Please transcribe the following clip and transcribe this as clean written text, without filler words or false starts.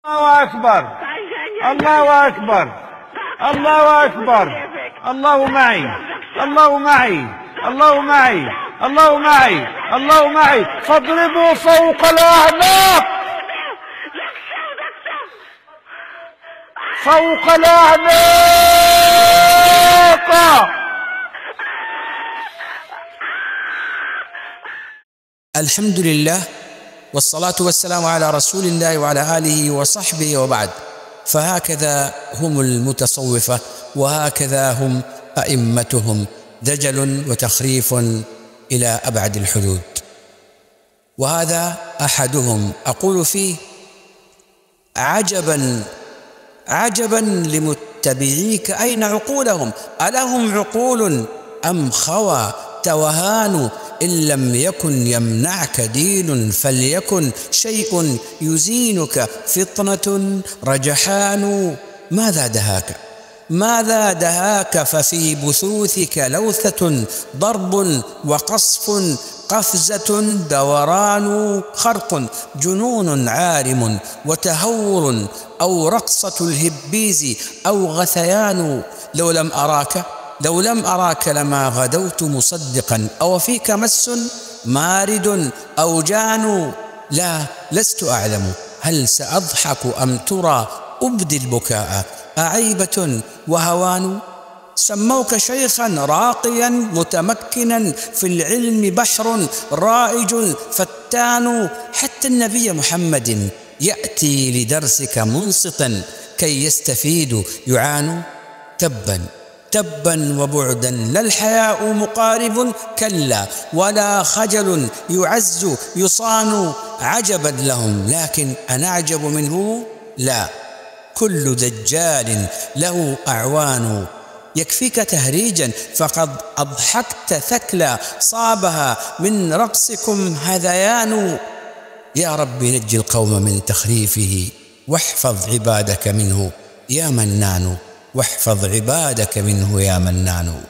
الله أكبر، الله أكبر، الله أكبر، الله معي، الله معي، الله معي، الله معي، الله معي. فاضربوا فوق الأعناق، فوق الأعناق. الحمد لله والصلاة والسلام على رسول الله وعلى آله وصحبه وبعد. فهكذا هم المتصوفة، وهكذا هم أئمتهم، دجل وتخريف إلى أبعد الحدود. وهذا أحدهم. أقول فيه عجبا عجبا لمتبعيك، أين عقولهم؟ ألهم عقول أم خوى توهان؟ إن لم يكن يمنعك دين فليكن شيء يزينك فطنة رجحان. ماذا دهاك؟ ماذا دهاك؟ ففي بثوثك لوثة، ضرب وقصف، قفزة دوران، خرق جنون عارم وتهور، أو رقصة الهبيز أو غثيان. لو لم أراك لما غدوت مصدقا، أو فيك مس مارد أو جان. لا، لست أعلم هل سأضحك أم ترى أبدي البكاء، أعيبة وهوان. سموك شيخا راقيا متمكنا في العلم، بحر رائج فتان. حتى النبي محمد يأتي لدرسك منصتا، كي يستفيد يعان. تبا وبعدا، لا الحياء مقارب كلا، ولا خجل يعز يصان. عجبا لهم، لكن أنعجب منه؟ لا، كل دجال له أعوان. يكفيك تهريجا فقد أضحكت ثكلى، صابها من رقصكم هذيان. يا رب نجي القوم من تخريفه، واحفظ عبادك منه يا منان، واحفظ عبادك منه يا منان.